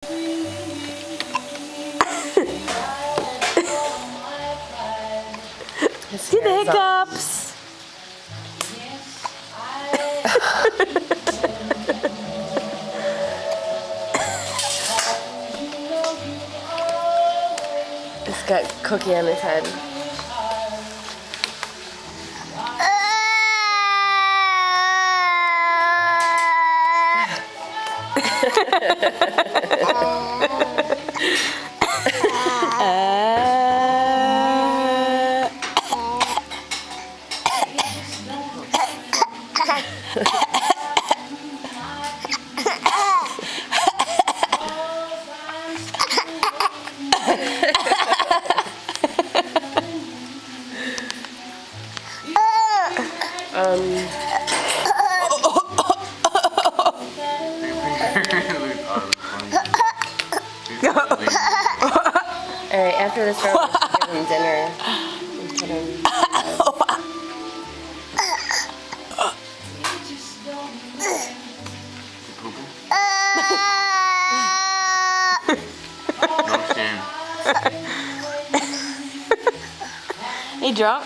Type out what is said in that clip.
See the hiccups. It's got Cookie on his head. Alright, after this round, we'll give him dinner. And put him He drunk?